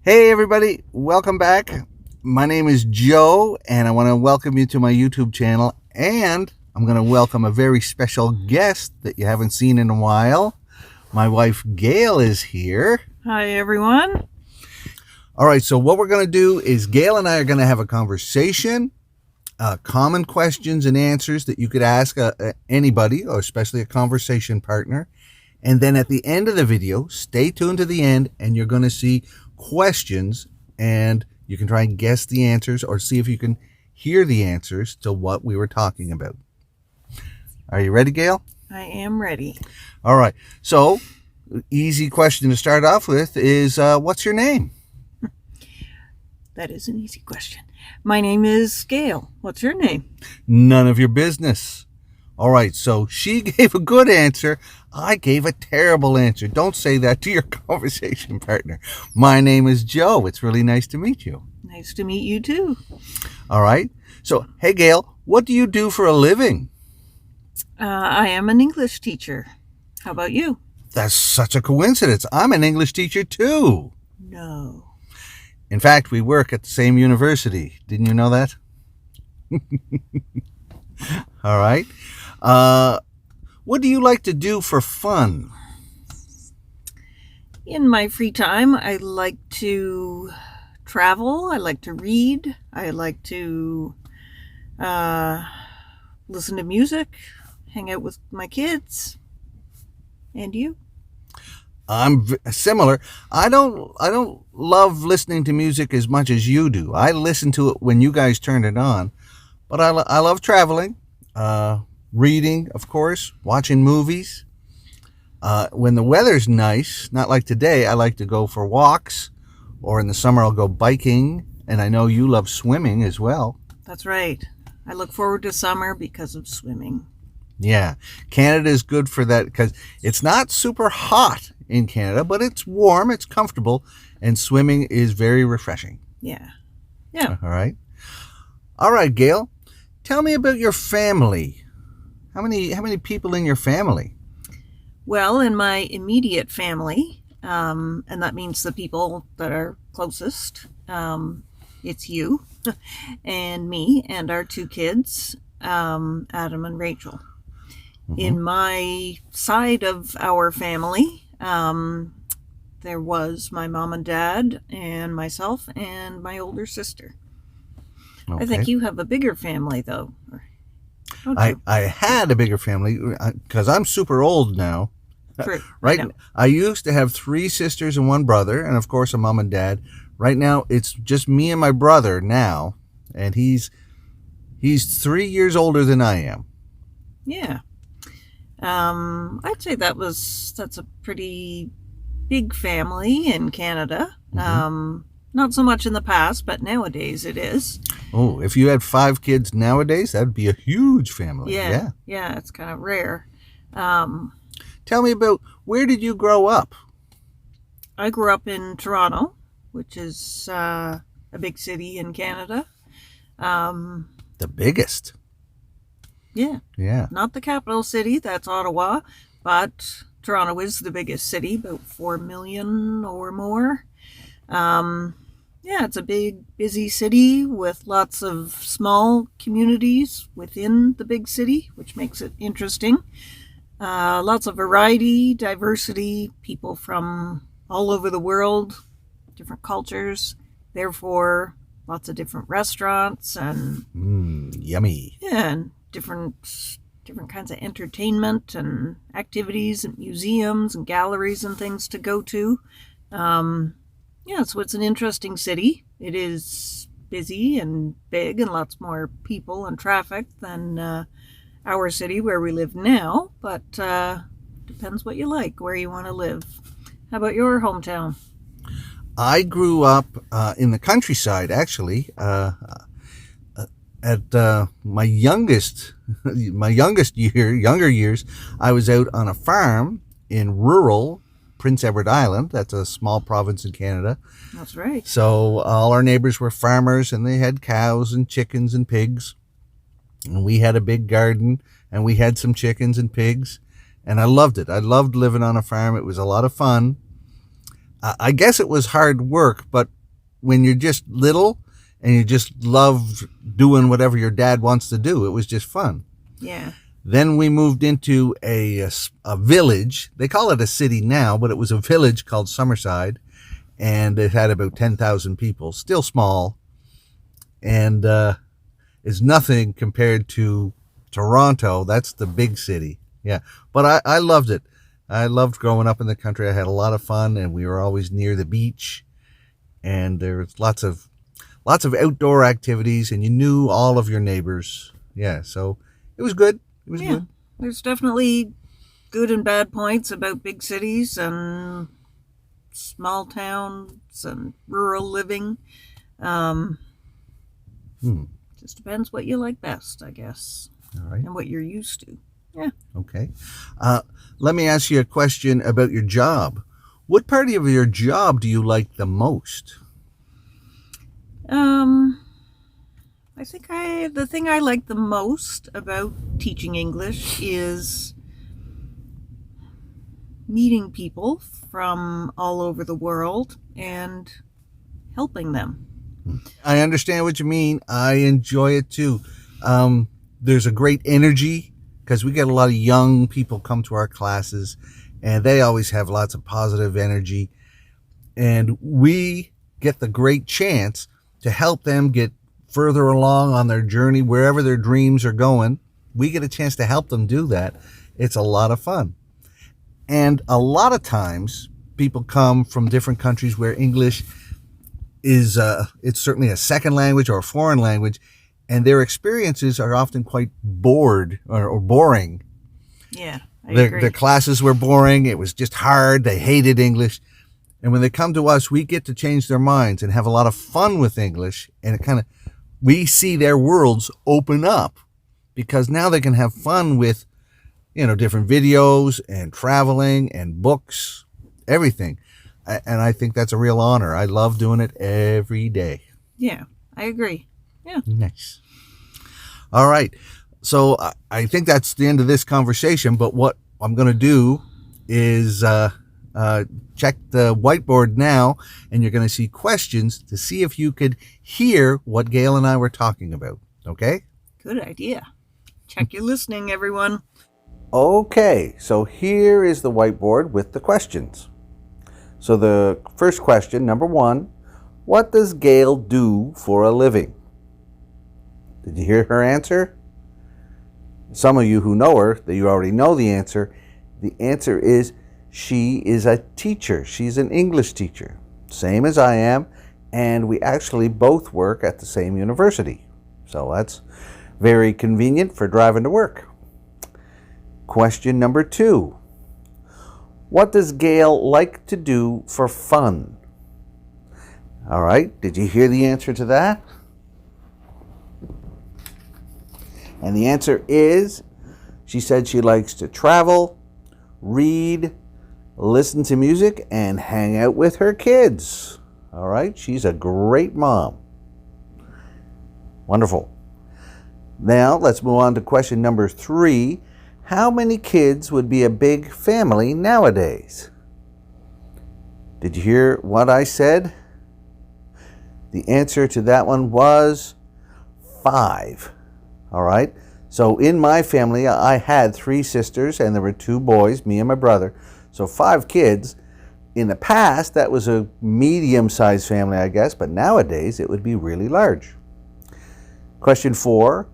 Hey everybody, welcome back. My name is Joe and I want to welcome you to my YouTube channel, and I'm going to welcome a very special guest that you haven't seen in a while. My wife Gail is here. Hi everyone. All right, so what we're going to do is Gail and I are going to have a conversation, common questions and answers that you could ask anybody, or especially a conversation partner. And then at the end of the video, stay tuned to the end and you're going to see questions, and you can try and guess the answers or see if you can hear the answers to what we were talking about. Are you ready, Gail? I am ready. All right. So, easy question to start off with is what's your name? That is an easy question. My name is Gail. What's your name? None of your business. All right, so she gave a good answer. I gave a terrible answer. Don't say that to your conversation partner. My name is Joe. It's really nice to meet you. Nice to meet you too. All right. So, hey, Gail, what do you do for a living? I am an English teacher. How about you? That's such a coincidence. I'm an English teacher too. No. In fact, we work at the same university. Didn't you know that? All right. What do you like to do for fun? In my free time, I like to travel. I like to read. I like to listen to music, hang out with my kids. And you? I'm similar. I don't love listening to music as much as you do. I listen to it when you guys turn it on, but I love traveling, reading, of course, watching movies. When the weather's nice, not like today, I like to go for walks, or in the summer I'll go biking, and I know you love swimming as well. That's right. I look forward to summer because of swimming. Yeah, Canada is good for that because it's not super hot in Canada, but it's warm, it's comfortable, and swimming is very refreshing. Yeah. All right. All right, Gail, tell me about your family. How many people in your family? Well, in my immediate family, and that means the people that are closest, it's you and me and our two kids, Adam and Rachel. In my side of our family, there was my mom and dad and myself and my older sister. Okay. I think you have a bigger family, though. Don't you? I had a bigger family because I'm super old now. True. Right. I used to have 3 sisters and 1 brother, and of course a mom and dad. Right now it's just me and my brother now, and he's 3 years older than I am. Yeah. I'd say that's a pretty big family in Canada. Not so much in the past, but nowadays it is. Oh, if you had 5 kids nowadays, that'd be a huge family. Yeah, it's kind of rare. Tell me about, where did you grow up? I grew up in Toronto, which is a big city in Canada. The biggest. Yeah. Not the capital city, that's Ottawa, but Toronto is the biggest city, about 4 million or more. It's a big, busy city with lots of small communities within the big city, which makes it interesting. Lots of variety, diversity, people from all over the world, different cultures, therefore lots of different restaurants and yummy. and different kinds of entertainment and activities and museums and galleries and things to go to. So it's an interesting city. It is busy and big and lots more people and traffic than our city where we live now, but depends what you like, where you want to live. How about your hometown? I grew up in the countryside, actually. At my younger years, I was out on a farm in rural Prince Edward Island. That's a small province in Canada. That's right. So all our neighbors were farmers, and they had cows and chickens and pigs. And we had a big garden, and we had some chickens and pigs, and I loved it. I loved living on a farm. It was a lot of fun. I guess it was hard work, but when you're just little and you just love doing whatever your dad wants to do, it was just fun. Yeah. Then we moved into a village. They call it a city now, but it was a village called Summerside, and it had about 10,000 people, still small, and is nothing compared to Toronto. That's the big city. Yeah, but I loved it. I loved growing up in the country. I had a lot of fun, and we were always near the beach, and there was lots of outdoor activities, and you knew all of your neighbors. Yeah, so it was good. It was good. There's definitely good and bad points about big cities and small towns and rural living. Just depends what you like best, I guess. All right. And what you're used to. Yeah. Okay. Let me ask you a question about your job. What part of your job do you like the most? I think the thing I like the most about teaching English is meeting people from all over the world and helping them. I understand what you mean. I enjoy it too. There's a great energy because we get a lot of young people come to our classes, and they always have lots of positive energy. And we get the great chance to help them get further along on their journey, wherever their dreams are going. We get a chance to help them do that. It's a lot of fun. And a lot of times people come from different countries where English is it's certainly a second language or a foreign language, and their experiences are often quite bored or boring. Yeah, I agree. Their classes were boring. It was just hard. They hated English. And when they come to us, we get to change their minds and have a lot of fun with English. And we see their worlds open up because now they can have fun with, different videos and traveling and books, everything. And I think that's a real honor. I love doing it every day. Yeah, I agree. Yeah. Nice. All right. So I think that's the end of this conversation. But what I'm going to do is check the whiteboard now, and you're going to see questions to see if you could hear what Gail and I were talking about. Okay? Good idea. Check your listening, everyone. Okay. So here is the whiteboard with the questions. So the first question, number 1, what does Gail do for a living? Did you hear her answer? Some of you who know her, that you already know the answer. The answer is she is a teacher. She's an English teacher, same as I am, and we actually both work at the same university. So that's very convenient for driving to work. Question number 2. What does Gail like to do for fun? All right, did you hear the answer to that? And the answer is, she said she likes to travel, read, listen to music, and hang out with her kids. All right, she's a great mom. Wonderful. Now, let's move on to question number 3. How many kids would be a big family nowadays? Did you hear what I said? The answer to that one was 5. All right. So in my family, I had 3 sisters, and there were 2 boys, me and my brother. So 5 kids. In the past, that was a medium-sized family, I guess, but nowadays it would be really large. Question 4.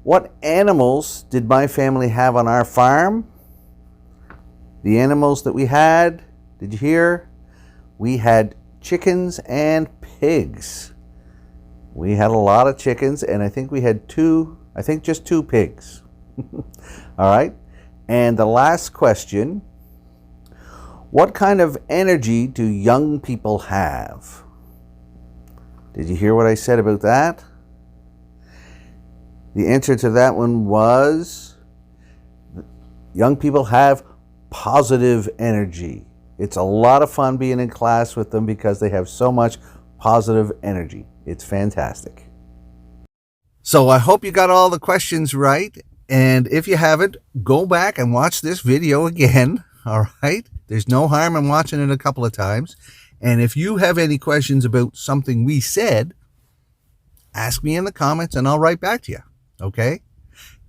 What animals did my family have on our farm? The animals that we had, did you hear? We had chickens and pigs. We had a lot of chickens, and I think we had just 2 pigs. All right. And the last question, what kind of energy do young people have? Did you hear what I said about that? The answer to that one was, young people have positive energy. It's a lot of fun being in class with them because they have so much positive energy. It's fantastic. So I hope you got all the questions right. And if you haven't, go back and watch this video again. All right. There's no harm in watching it a couple of times. And if you have any questions about something we said, ask me in the comments and I'll write back to you. Okay?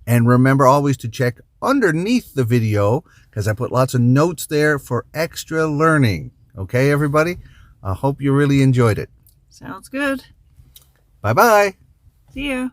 And remember always to check underneath the video because I put lots of notes there for extra learning. Okay, everybody? I hope you really enjoyed it. Sounds good. Bye-bye. See ya.